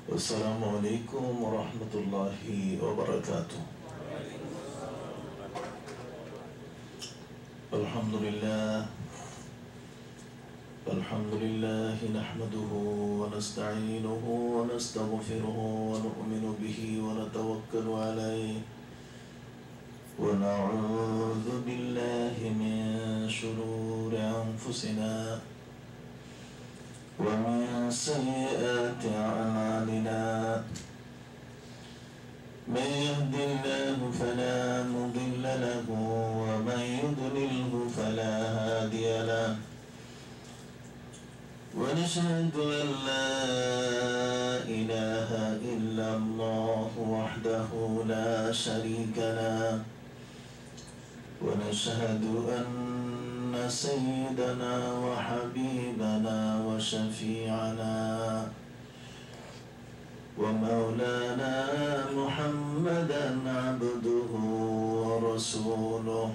Wassalamualaikum warahmatullahi wabarakatuh. Alhamdulillah nahmaduhu wa nasta'inuhu wa nastaghfiruhu wa nu'minu bihi wa natawakkalu alayhi wa na'udzu billahi min shururi anfusina ومن سيئات أعمالنا من يهد الله فلا مضل له ومن يضلله فلا هادي له ونشهد أن لا إله إلا الله وحده لا شريك له ونشهد أن سيدنا وحبيبنا وشفيعنا ومولانا محمدا عبده ورسوله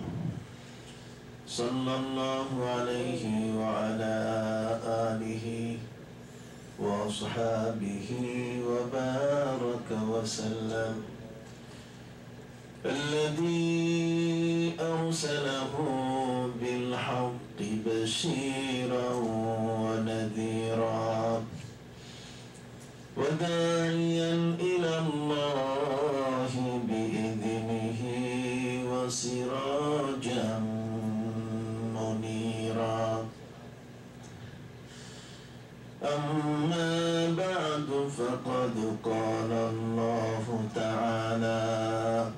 صلى الله عليه وعلى آله وأصحابه وبارك وسلم الذي أرسله بالحق بشيرا ونذيرا وداعيا إلى الله بإذنه وسراجا منيرا أما بعد فقد قال الله تعالى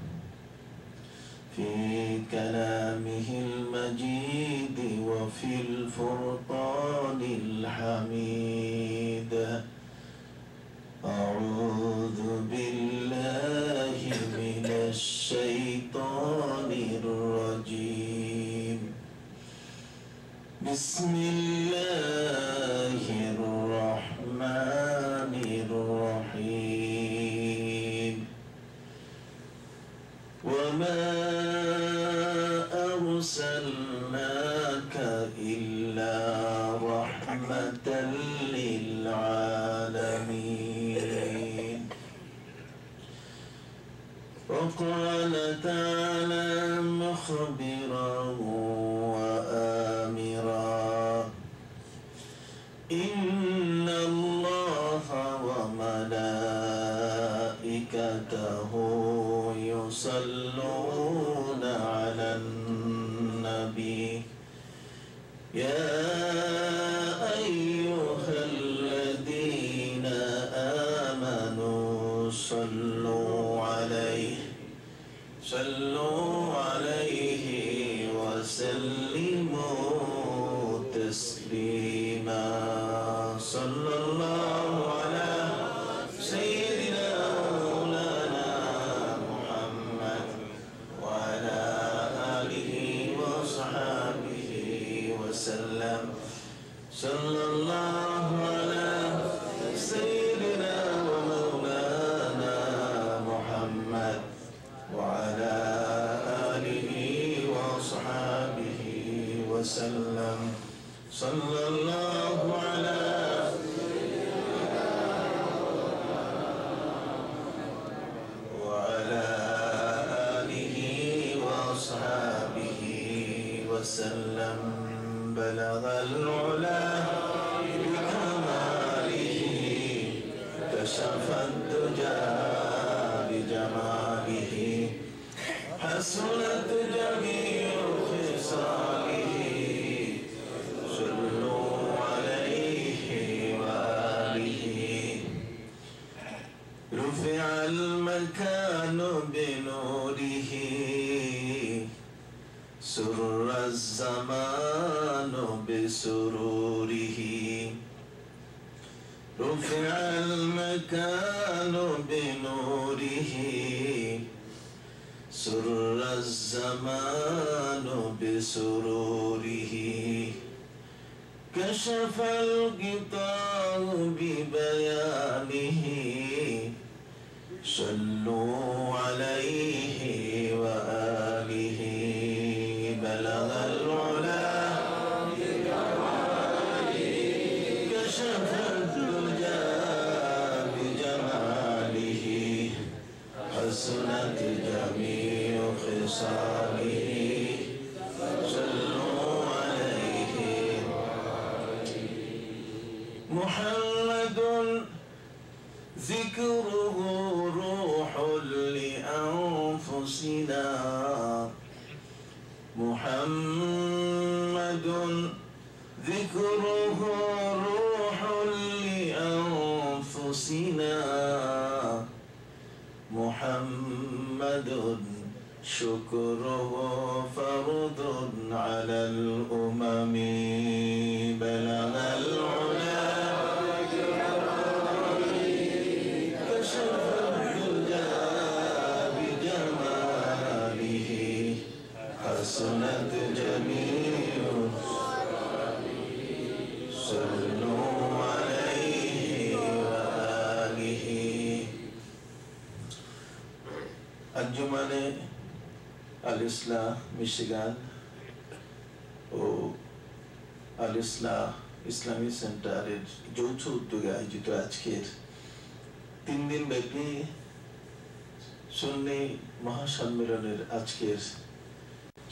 في كلامه المجيد وفي الفرقان الحميد أعوذ بالله من الشيطان الرجيم بسم الله الرحمن الرحيم وما أرسلناك إلا رحمة للعالمين وقال تعالى مخبرا وآمرا إن الله وملائكته يصلون على النبي يا أيها الذين آمنوا صلوا عليه وسلموا تسليما صلى الله على سيدنا مولانا محمد وعلى آله وصحبه وسلم صلى الله على سيدنا ومولانا محمد وعلى آله وصحبه وسلم صلى الله على وعلى آله وصحبه وسلم بلغ العلا بكماله كشف الدجى بجماله حسنت جميع خصاله صلوا عليه وآله رفع المكان بنوره سر الزمان بسروره رفع المكان بنوره سر الزمان بسروره كشف الغطاء ببيانه صلوا عليه وآله بلغ العلا كشف الدجى بجماله ذكره روح لأنفسنا محمد ذكره روح لأنفسنا محمد شكره فرض على الأمم بلغ العلا كشف الدجى بجماله حسنت جميع صلوا عليه وآله আঞ্জুমানে আল ইসলাহ মিশিগান ও আল ইসলাহ ইসলামী সেন্টারের যৌথ উদ্যোগে আয়োজিত আজকের 3 দিন ব্যাপী সুন্নি মহাসম্মেলনের আজকের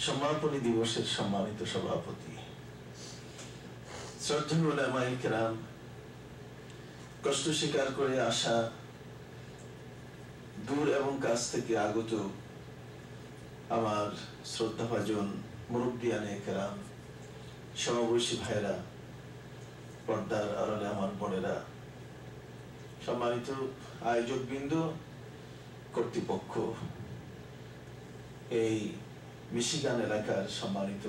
সমাপনী দিবসের সম্মানিত সভাপতি শ্রদ্ধেয় উলামায়ে কেরাম, কষ্ট স্বীকার করে আসা দূর এবং কাছ থেকে আগত আমার শ্রদ্ধাভাজন মুরব্বিয়ানে কেরাম, সমবয়সী ভাইরা, পর্দার আড়ালে আমার বোনেরা, সম্মানিত আয়োজকবৃন্দ, কর্তৃপক্ষ, এই মিশিগান এলাকার সম্মানিত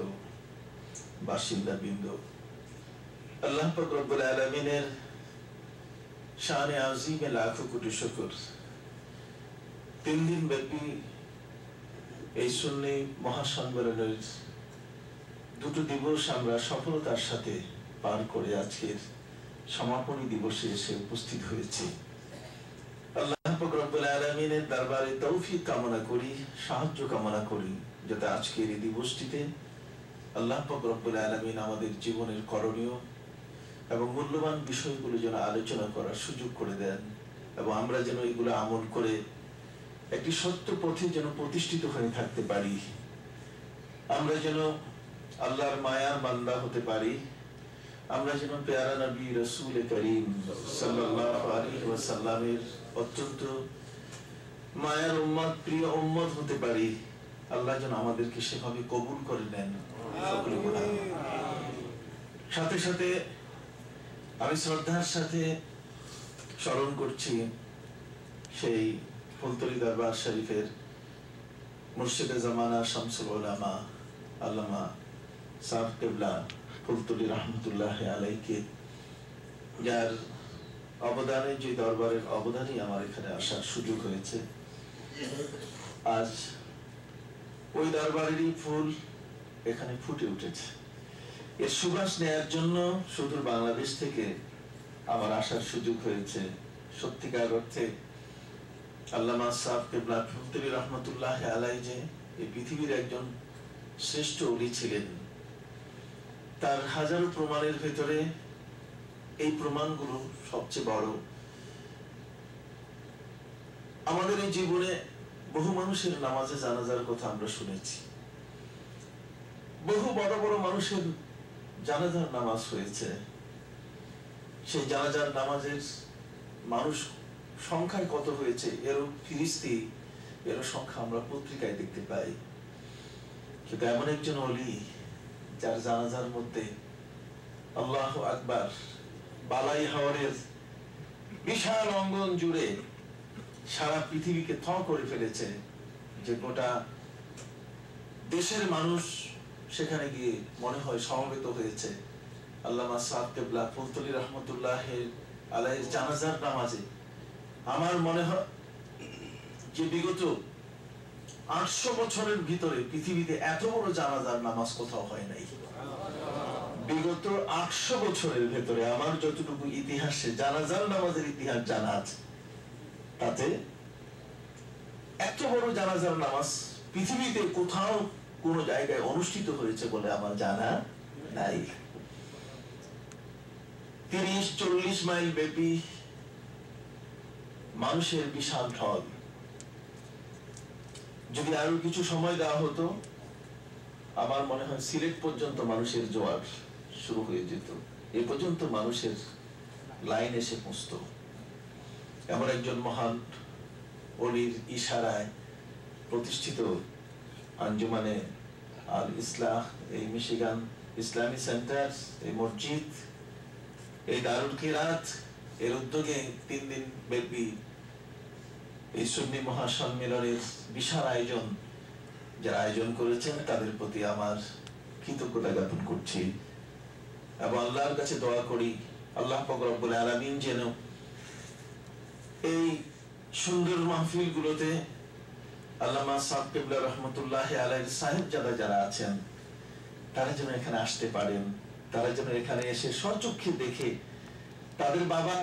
বাসিন্দাবৃন্দ, আল্লাহ পাক রব্বুল আলামিনের শানে আজিমে লাখো কোটি শুকর। 3 দিন ব্যাপী এই সুন্নি মহাসম্মেলনের 2টো দিবস আমরা সফলতার সাথে পার করে আজকের সমাপনী দিবসে এসে উপস্থিত হয়েছি। আল্লাহ পাক রব্বুল আলামিনের দরবারে তৌফিক কামনা করি, সাহায্য কামনা করি, যাতে আজকের এই দিবসটিতে আল্লাহ পাক রব্বুল আলামিন আমাদের জীবনের করণীয় এবং মূল্যবান বিষয়গুলো যেন আলোচনা করার সুযোগ করে দেন এবং আমরা যেন এগুলো আমল করে একটি সত্য পথে যেন প্রতিষ্ঠিত হয়ে থাকতে পারি, আমরা যেন আল্লাহর মায়ার বান্দা হতে পারি, আমরা যেন পেয়ারা নবী রাসূল করিম সাল্লাল্লাহু আলাইহি ওয়াসাল্লামের অত্যন্ত মায়ার উম্মত, প্রিয় উম্মত হতে পারি। আল্লাহ যেন আমাদেরকে সেভাবে কবুল করে নেন। সাথে সাথে আমি শ্রদ্ধার সাথে স্মরণ করছি সেই ফুলতলি দরবার শরীফের মুর্শিদে জামানা শামসুল উলামা আল্লামা সাহেব কিবলা ফুলতলি রহমতুল্লাহ আলাইকে, যার অবদানে, যে দরবারের অবদানই আমার এখানে আসার সুযোগ হয়েছে। আজ ওই দরবারেরই ফুল এখানে ফুটে উঠেছে। এর সুবাস নেয়ার জন্য সুদূর বাংলাদেশ থেকে আমার আসার সুযোগ হয়েছে। সত্যিকার অর্থে আল্লামা সাহেব কিবলা ফুলতলি রহমতুল্লাহ আলাই যে এই পৃথিবীর একজন শ্রেষ্ঠ ওলি ছিলেন, তার হাজারো প্রমাণের ভেতরে এই প্রমাণগুলো সবচেয়ে বড়। আমাদের এই জীবনে বহু মানুষের নামাজে জানাজার কথা আমরা শুনেছি, বহু বড় বড় মানুষের জানাজার নামাজ হয়েছে। সেই জানাজার নামাজের মানুষ সংখ্যায় কত হয়েছে এরও ফিরিস্তি, এরও সংখ্যা আমরা পত্রিকায় দেখতে পাই। কিন্তু এমন একজন ওলি যার জানাজার মধ্যে আল্লাহু আকবার বালাই হাওয়ারের বিশাল অঙ্গন জুড়ে সারা পৃথিবীকে থ করে ফেলেছে, যে গোটা দেশের মানুষ সেখানে গিয়ে মনে হয় সমবেত হয়েছে। আল্লামা সাহেব কিবলা ফুলতলি রহমতুল্লাহ আলাইহির জানাজার নামাজে আমার মনে হয় যে বিগত 800 বছরের ভিতরে পৃথিবীতে এত বড় জানাজার নামাজ কোথাও হয় নাই। বিগত 800 বছরের ভেতরে আমার যতটুকু ইতিহাসে জানাজার নামাজের ইতিহাস জানা আছে, তাতে এত বড় জানাজার নামাজ পৃথিবীতে কোথাও কোন জায়গায় অনুষ্ঠিত হয়েছে বলে আমার জানা নাই। 30-40 মাইল ব্যাপী মানুষের বিশাল ঢল। যদি আরো কিছু সময় দেওয়া হতো, আমার মনে হয় সিলেট পর্যন্ত মানুষের জোয়ার শুরু হয়ে যেত, এ পর্যন্ত মানুষের লাইন এসে পৌঁছত। এমন একজন মহান ওলির ইশারায় প্রতিষ্ঠিত আঞ্জুমানে আল ইসলাহ, এই মিশিগান ইসলামী সেন্টার, এই মসজিদ, এই দারুল কিরাত এর উদ্যোগে 3 দিন ব্যাপী এই সুন্নি মহাসম্মেলনের বিশাল আয়োজন যারা আয়োজন করেছেন তাদের প্রতি আমার কৃতজ্ঞতা জ্ঞাপন করছি এবং আল্লাহর কাছে দোয়া করি আল্লাহ পাক রব্বুল আলামিন যেন এই সুন্দর মাহফিল গুলোতে আল্লামা সাহেব কিবলা রহমতুল্লাহি আলাইহির সাহেবজাদা যারা আছেন তারা যেন এখানে আসতে পারেন, তারা যেন এখানে এসে স্বচক্ষে দেখে তাদের বাবার